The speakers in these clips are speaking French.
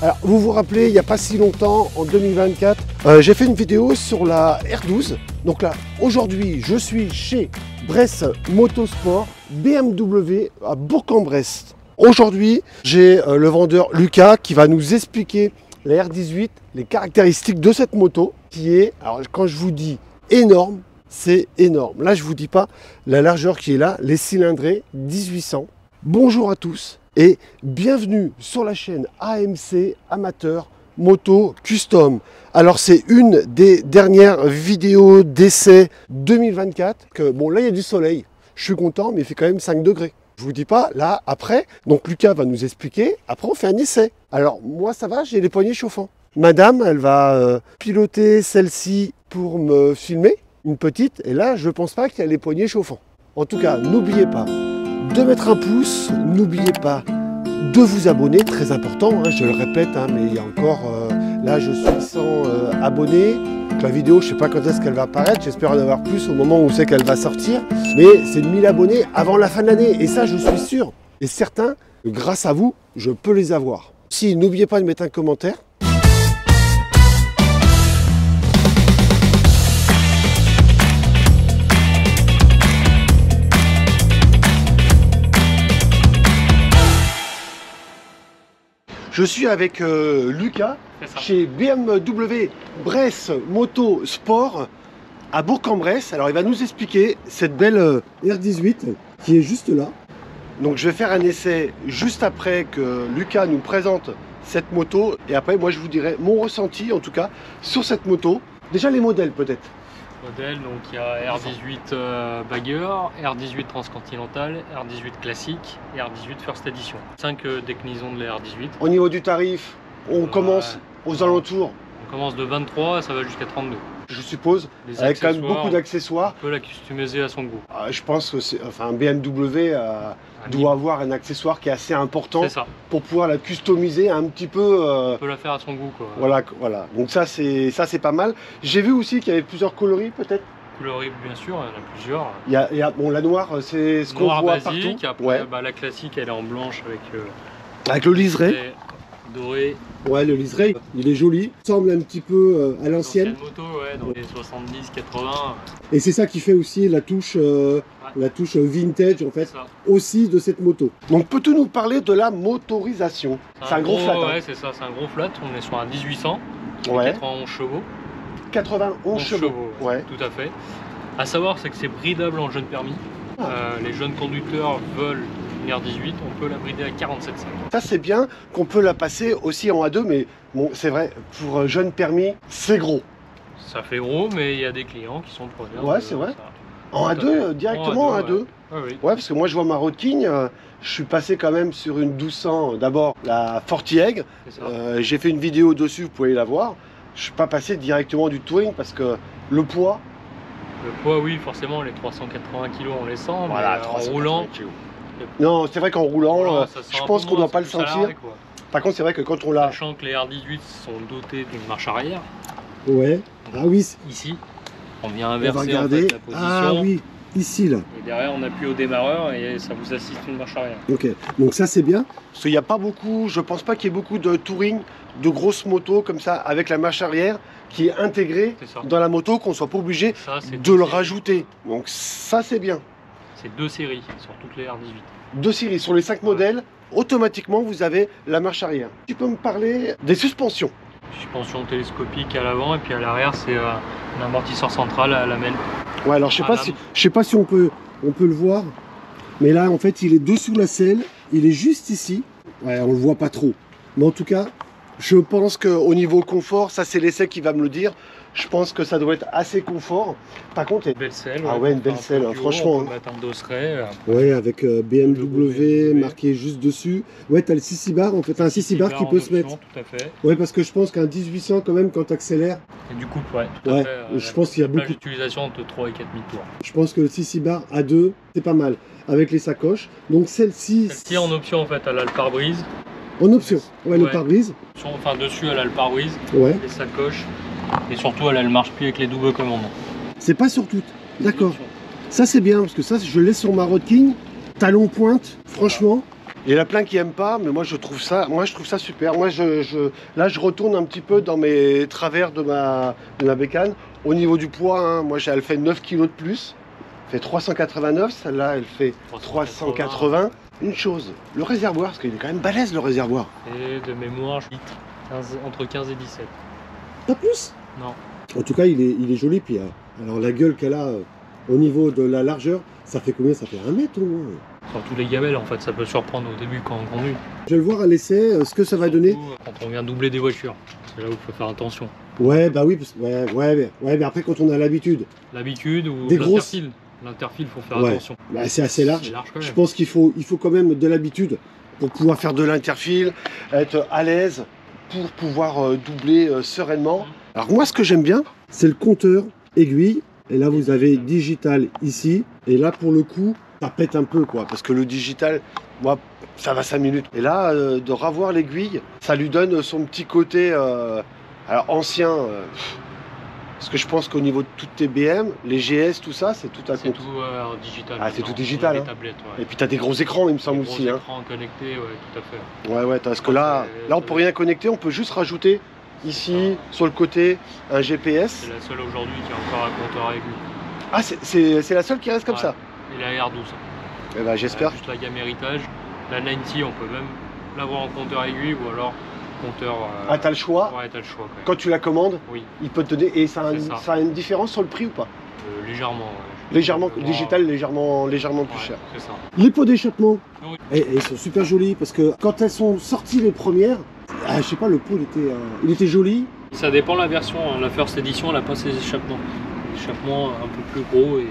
Alors, vous vous rappelez, il n'y a pas si longtemps, en 2024, j'ai fait une vidéo sur la R12. Donc là, aujourd'hui, je suis chez Bress Motorsport BMW à Bourg-en-Bresse. Aujourd'hui, j'ai le vendeur Lucas qui va nous expliquer la R18, les caractéristiques de cette moto qui est, alors quand je vous dis énorme, c'est énorme. Là, je ne vous dis pas la largeur qui est là, les cylindrées 1800. Bonjour à tous et bienvenue sur la chaîne AMC Amateur Moto Custom. Alors c'est une des dernières vidéos d'essai 2024. Bon là il y a du soleil, je suis content mais il fait quand même 5 degrés. Je vous dis pas, là après, donc Lucas va nous expliquer, après on fait un essai. Alors moi ça va, j'ai les poignets chauffants. Madame elle va piloter celle-ci pour me filmer, une petite, et là je pense pas qu'il y a les poignets chauffants. En tout cas, n'oubliez pas de mettre un pouce, n'oubliez pas de vous abonner, très important, hein, je le répète, hein, mais il y a encore, là je suis 100 abonnés, donc la vidéo je sais pas quand est-ce qu'elle va apparaître, j'espère en avoir plus au moment où c'est qu'elle va sortir, mais c'est 1000 abonnés avant la fin de l'année, et ça je suis sûr, et certain, grâce à vous, je peux les avoir. Si, n'oubliez pas de mettre un commentaire. Je suis avec Lucas chez BMW Bress Motorsport à Bourg-en-Bresse. Alors il va nous expliquer cette belle R18 qui est juste là. Donc je vais faire un essai juste après que Lucas nous présente cette moto. Et après moi je vous dirai mon ressenti en tout cas sur cette moto. Déjà les modèles peut-être. Modèle, donc il y a R18 Bagger, R18 Transcontinental, R18 classique et R18 First Edition. 5 déclinaisons de la R18. Au niveau du tarif, on commence aux alentours. On commence de 23 et ça va jusqu'à 32. Je suppose, avec quand même beaucoup d'accessoires. On peut la customiser à son goût. Je pense que un BMW doit avoir un accessoire qui est assez important pour pouvoir la customiser un petit peu. On peut la faire à son goût, quoi. Voilà. Donc ça c'est pas mal. J'ai vu aussi qu'il y avait plusieurs coloris peut-être. Coloris bien sûr, il y en a plusieurs. Il y a bon, la noire c'est ce qu'on voit basique, partout. Après, la classique elle est en blanche avec le liseré. Doré. Ouais, le liseré, il est joli. Il semble un petit peu à l'ancienne. Moto, ouais, dans les 70-80. Et c'est ça qui fait aussi la touche vintage en fait, aussi de cette moto. Donc peux-tu nous parler de la motorisation? C'est un gros flat. Ouais, c'est ça, c'est un gros flat. On est sur un 1800, 91 chevaux. 91 chevaux, ouais. Tout à fait. À savoir, c'est que c'est bridable en jeune permis. Les jeunes conducteurs veulent une R18, on peut la brider à 47,5. Ça c'est bien qu'on peut la passer aussi en A2, mais bon, c'est vrai, pour jeune permis, c'est gros. Ça fait gros, mais il y a des clients qui sont preneurs. Ouais, c'est vrai. En A2, directement en A2. Ouais, parce que moi je vois ma Road King, je suis passé quand même sur une 1200, d'abord la Fortieg. J'ai fait une vidéo dessus, vous pouvez la voir. Je suis pas passé directement du touring parce que le poids. Le poids, oui, forcément, les 380 kg on les sent, voilà, mais en roulant. Non, c'est vrai qu'en roulant, je pense qu'on ne doit pas le sentir. Par contre, c'est vrai que quand on l'a. Sachant que les R18 sont dotés d'une marche arrière. Ouais. Donc, oui. Ici, on vient inverser en fait, la position. Ah oui, ici là. Et derrière, on appuie au démarreur et ça vous assiste une marche arrière. Ok, donc ça c'est bien. Parce qu'il n'y a pas beaucoup, je pense pas qu'il y ait beaucoup de touring, de grosses motos comme ça avec la marche arrière qui est intégrée dans la moto, qu'on soit pas obligé de le rajouter. Donc ça c'est bien. C'est 2 séries sur toutes les R18. 2 séries sur les 5 modèles, automatiquement vous avez la marche arrière. Tu peux me parler des suspensions? Suspension télescopique à l'avant et puis à l'arrière c'est un amortisseur central à lamelle. Ouais, alors je sais pas si on peut le voir, mais là en fait il est dessous la selle, il est juste ici. Ouais, on le voit pas trop, mais en tout cas je pense qu'au niveau confort, ça c'est l'essai qui va me le dire. Je pense que ça doit être assez confort. Par contre, une belle selle. Ah ouais, une belle selle, franchement. On peut mettre un dosseret. Ouais, avec BMW marqué juste dessus. Ouais, t'as le 6 bar, en fait, t'as un 6 bar qui peut se mettre. Tout à fait. Ouais, parce que je pense qu'un 1800 quand même, quand t'accélères. Et du coup, ouais, tout à fait. Je pense qu'il y a beaucoup d'utilisation entre 3 et 4000 tours. Je pense que le 6 bar à 2, c'est pas mal. Avec les sacoches. Donc celle-ci. Celle-ci en option, en fait, elle a le pare-brise. En option, ouais, le pare-brise. Enfin, dessus, elle a le pare-brise. Ouais. Les sacoches. Et surtout, elle a le marche-pied avec les doubles commandes. C'est pas sur toutes. D'accord. Ça, c'est bien, parce que ça, je le laisse sur ma Road King. Talon pointe, franchement. Il y en a plein qui aiment pas, mais moi je trouve ça super. Moi là je retourne un petit peu dans mes travers de ma bécane. Au niveau du poids, hein, moi elle fait 9 kg de plus. Elle fait 389, celle-là elle fait 380. Une chose, le réservoir, parce qu'il est quand même balèze le réservoir. Et de mémoire, je dis entre 15 et 17. Pas plus? Non. En tout cas, il est joli. Puis, alors la gueule qu'elle a au niveau de la largeur, ça fait combien? Ça fait 1 mètre au moins. Surtout les gamelles, en fait, ça peut surprendre au début quand on conduit. Je vais le voir à l'essai, ce que ça va donner. Quand on vient doubler des voitures, c'est là où il faut faire attention. Ouais, bah oui, mais après quand on a l'habitude. L'habitude ou des grosses... L'interfile, il faut faire attention. Bah, c'est assez large. Je pense qu'il faut quand même de l'habitude pour pouvoir faire de l'interfile, être à l'aise, pour pouvoir doubler sereinement. Alors moi, ce que j'aime bien, c'est le compteur aiguille. Et là, vous avez digital ici. Et là, pour le coup, ça pète un peu, quoi. Parce que le digital, moi, ça va 5 minutes. Et là, de revoir l'aiguille, ça lui donne son petit côté alors ancien. Parce que je pense qu'au niveau de toutes tes BM, les GS, tout ça, c'est tout à compte. C'est tout digital. Ah, c'est tout digital. Hein. Tablettes, ouais. Et puis tu as des gros écrans, il me semble aussi. Des gros écrans connectés, ouais, tout à fait. Ouais, parce que là, on peut rien connecter, on peut juste rajouter ici, sur le côté, un GPS. C'est la seule aujourd'hui qui a encore un compteur aiguille. Ah, c'est la seule qui reste comme ça? Et la R12. Eh ben, j'espère. Juste la gamme héritage. La 90, on peut même l'avoir en compteur aiguille ou alors compteur. Ah, t'as le choix? Ouais, t'as le choix. Quand tu la commandes, oui. Il peut te donner. Et ça a une différence sur le prix ou pas? Légèrement, ouais. Légèrement, digital, légèrement plus cher. C'est ça. Les pots d'échappement, oui. Et ils sont super jolis parce que quand elles sont sorties les premières, je sais pas, le pot il était joli. Ça dépend de la version. Hein. La First Edition, elle n'a pas ses échappements. Échappements un peu plus gros et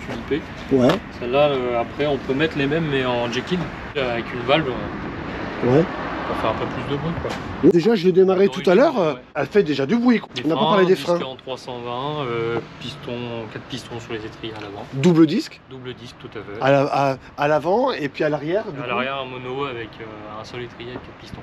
tulipés. Ouais. Celle-là, après, on peut mettre les mêmes mais en jack-in avec une valve. Ouais. Pour faire un peu plus de bruit, quoi. Déjà, je l'ai démarré tout à l'heure, elle fait déjà du bruit. On n'a pas parlé des freins. En 320, 4 pistons sur les étriers à l'avant. Double disque? Double disque, tout à fait. À l'avant et puis à l'arrière? À l'arrière, un mono avec un seul étrier avec 4 pistons.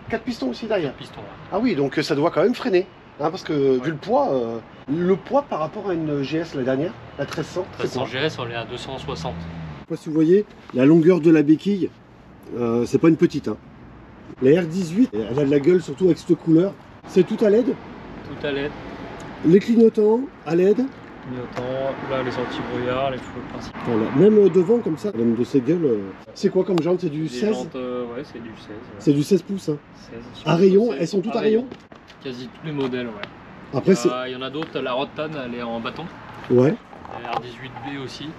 4 pistons aussi derrière? 4 pistons, ouais. Ah oui, donc ça doit quand même freiner. Hein, parce que vu le poids par rapport à une GS la dernière, la 1300, 1300 GS, on est à 260. Je sais pas si vous voyez, la longueur de la béquille, c'est pas une petite. Hein. La R18, elle a de la gueule, surtout avec cette couleur. C'est tout à LED? Tout à LED. Les clignotants à LED? Clignotants, là les anti-brouillard, les feux principaux. Voilà. Même devant comme ça, même de ces gueules. C'est quoi comme jante? C'est du 16? Jantes, ouais, c'est du 16. Ouais. C'est du 16 pouces. Hein. 16, à rayon, 16, elles sont toutes à rayon? Quasi tous les modèles, ouais. Après, il y en a d'autres, la Rotan, elle est en bâton. Ouais. La R18B aussi.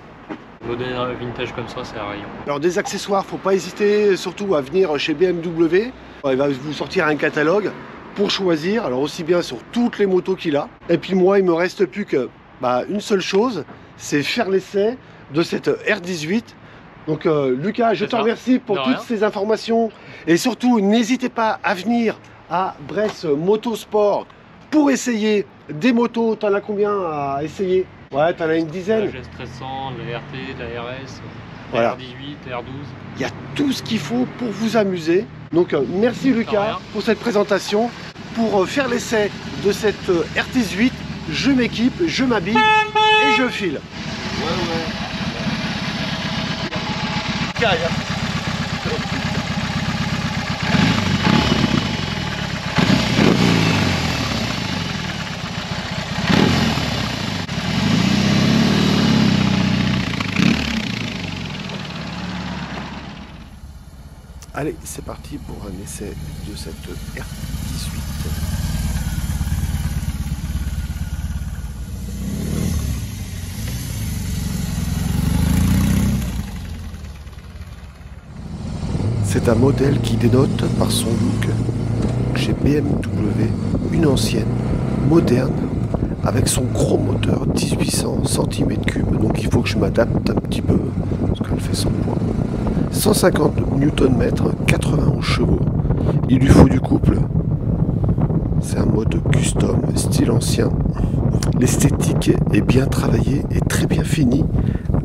Modèle vintage comme ça, c'est à rayon. Alors des accessoires, faut pas hésiter surtout à venir chez BMW. Il va vous sortir un catalogue pour choisir, alors aussi bien sur toutes les motos qu'il a. Et puis moi, il me reste plus que une seule chose, c'est faire l'essai de cette R18. Donc Lucas, je te remercie pour toutes ces informations. Et surtout, n'hésitez pas à venir à Bresse Motosport pour essayer des motos. T'en as combien à essayer? Ouais, t'en as une dizaine. La GS1300, la RT, la RS, voilà. La R18, la R12. Il y a tout ce qu'il faut pour vous amuser. Donc merci Lucas pour cette présentation. Pour faire l'essai de cette RT18, je m'équipe, je m'habille et je file. Ouais. Allez, c'est parti pour un essai de cette R18. C'est un modèle qui dénote par son look chez BMW, une ancienne, moderne, avec son gros moteur 1800 cm3, donc il faut que je m'adapte un petit peu, parce qu'elle fait son poids. 150 Nm, 91 chevaux, il lui faut du couple. C'est un mode custom, style ancien. L'esthétique est bien travaillée et très bien finie,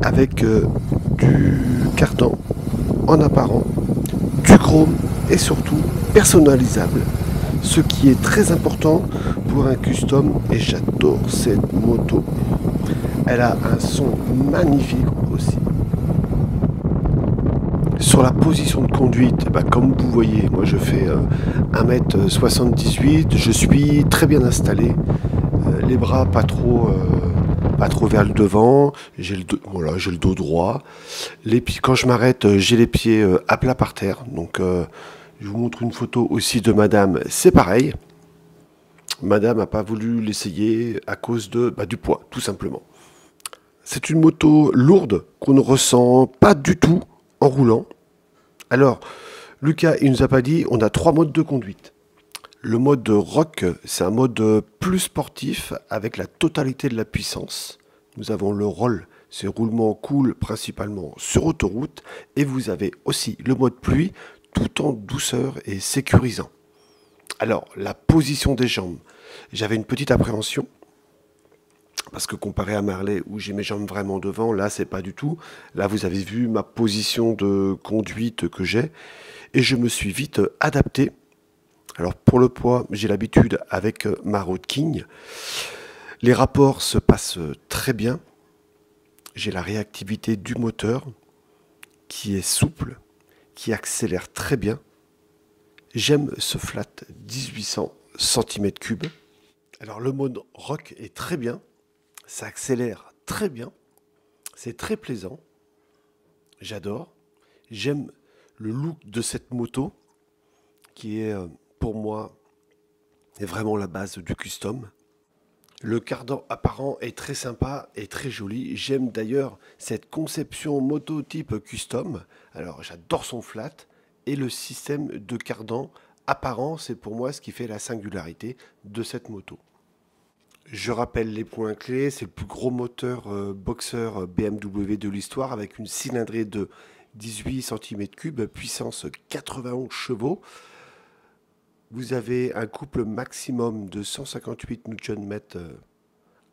avec du cardan en apparent, du chrome et surtout personnalisable, ce qui est très important pour un custom, et j'adore cette moto. Elle a un son magnifique aussi. Sur la position de conduite, comme vous voyez, moi je fais 1m78, je suis très bien installé, les bras pas trop vers le devant, j'ai le dos droit, quand je m'arrête, j'ai les pieds à plat par terre, donc je vous montre une photo aussi de madame, c'est pareil. Madame n'a pas voulu l'essayer à cause du poids, tout simplement. C'est une moto lourde qu'on ne ressent pas du tout en roulant. Alors, Lucas, il nous a pas dit, on a 3 modes de conduite. Le mode rock, c'est un mode plus sportif avec la totalité de la puissance. Nous avons le roll, c'est roulement cool principalement sur autoroute. Et vous avez aussi le mode pluie, tout en douceur et sécurisant. Alors, la position des jambes, j'avais une petite appréhension. Parce que comparé à Marley où j'ai mes jambes vraiment devant, là c'est pas du tout. Là vous avez vu ma position de conduite que j'ai et je me suis vite adapté. Alors pour le poids, j'ai l'habitude avec ma Road King. Les rapports se passent très bien. J'ai la réactivité du moteur qui est souple, qui accélère très bien. J'aime ce flat 1800 cm3. Alors le mode rock est très bien. Ça accélère très bien, c'est très plaisant, j'adore. J'aime le look de cette moto qui est pour moi est vraiment la base du custom. Le cardan apparent est très sympa et très joli. J'aime d'ailleurs cette conception moto type custom. Alors j'adore son flat et le système de cardan apparent, c'est pour moi ce qui fait la singularité de cette moto. Je rappelle les points clés, c'est le plus gros moteur boxer BMW de l'histoire avec une cylindrée de 18 cm3, puissance 91 chevaux. Vous avez un couple maximum de 158 Nm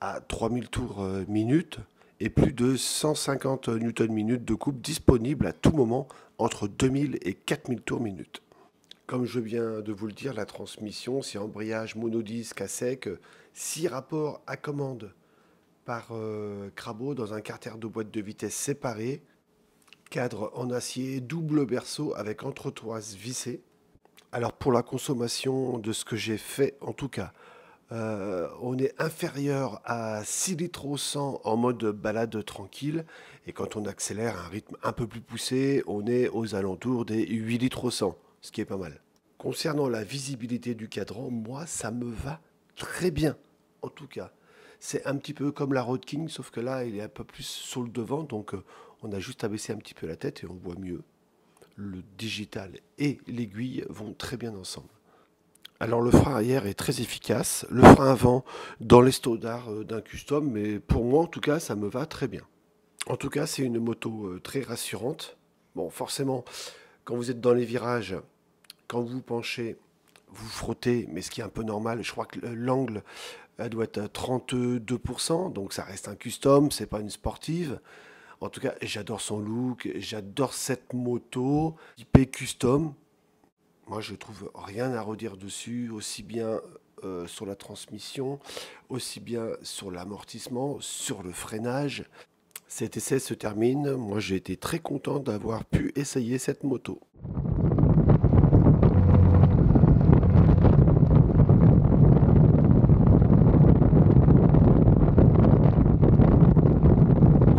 à 3000 tours minute et plus de 150 Nm de couple disponible à tout moment entre 2000 et 4000 tours minute. Comme je viens de vous le dire, la transmission, c'est embrayage monodisque à sec, 6 rapports à commande par Crabo dans un carter de boîte de vitesse séparée, cadre en acier, double berceau avec entretoise vissée. Alors pour la consommation de ce que j'ai fait, en tout cas, on est inférieur à 6 litres au 100 en mode balade tranquille. Et quand on accélère à un rythme un peu plus poussé, on est aux alentours des 8 litres au 100. Ce qui est pas mal. Concernant la visibilité du cadran, moi, ça me va très bien. En tout cas, c'est un petit peu comme la Road King, sauf que là, il est un peu plus sur le devant, donc on a juste à baisser un petit peu la tête et on voit mieux. Le digital et l'aiguille vont très bien ensemble. Alors le frein arrière est très efficace, le frein avant dans les standards d'un custom, mais pour moi, en tout cas, ça me va très bien. En tout cas, c'est une moto très rassurante. Bon, forcément, quand vous êtes dans les virages, quand vous penchez, vous frottez, mais ce qui est un peu normal, je crois que l'angle doit être à 32%, donc ça reste un custom, c'est pas une sportive. En tout cas, j'adore son look, j'adore cette moto, typée custom. Moi, je trouve rien à redire dessus, aussi bien sur la transmission, aussi bien sur l'amortissement, sur le freinage. Cet essai se termine. Moi, j'ai été très content d'avoir pu essayer cette moto.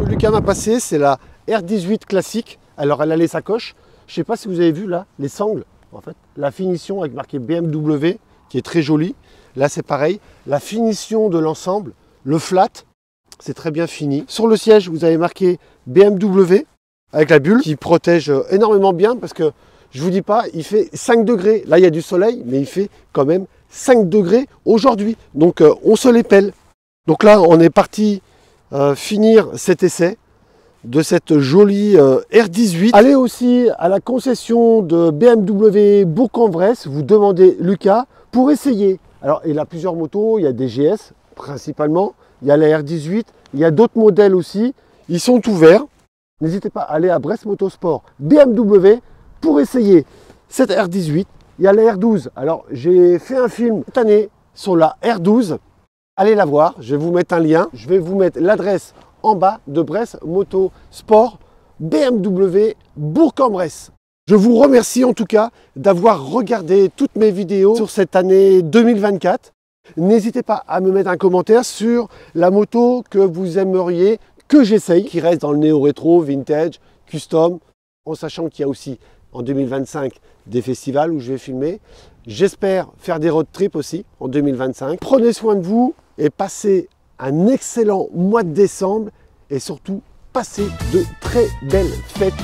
Lucas m'a passé, c'est la R18 classique. Alors, elle a les sacoches. Je ne sais pas si vous avez vu là, les sangles. En fait, la finition avec marqué BMW, qui est très jolie. Là, c'est pareil. La finition de l'ensemble, le flat. C'est très bien fini. Sur le siège, vous avez marqué BMW avec la bulle qui protège énormément bien parce que je vous dis pas, il fait 5 degrés. Là, il y a du soleil, mais il fait quand même 5 degrés aujourd'hui. Donc, on se les pèle. Donc là, on est parti finir cet essai de cette jolie R18. Allez aussi à la concession de BMW Bourg-en-Bresse. Vous demandez Lucas pour essayer. Alors, il a plusieurs motos. Il y a des GS principalement. Il y a la R18, il y a d'autres modèles aussi, ils sont ouverts. N'hésitez pas à aller à Brest Motosport BMW pour essayer cette R18. Il y a la R12, alors j'ai fait un film cette année sur la R12. Allez la voir, je vais vous mettre un lien, je vais vous mettre l'adresse en bas de Brest Motosport BMW Bourg-en-Bresse. Je vous remercie en tout cas d'avoir regardé toutes mes vidéos sur cette année 2024. N'hésitez pas à me mettre un commentaire sur la moto que vous aimeriez que j'essaye, qui reste dans le néo-rétro, vintage, custom, en sachant qu'il y a aussi en 2025 des festivals où je vais filmer. J'espère faire des road trips aussi en 2025. Prenez soin de vous et passez un excellent mois de décembre et surtout passez de très belles fêtes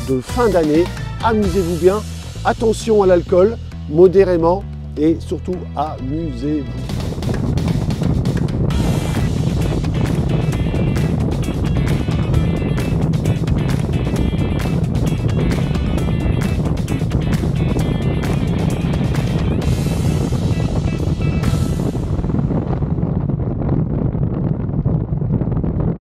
de fin d'année. Amusez-vous bien, attention à l'alcool, modérément et surtout amusez-vous.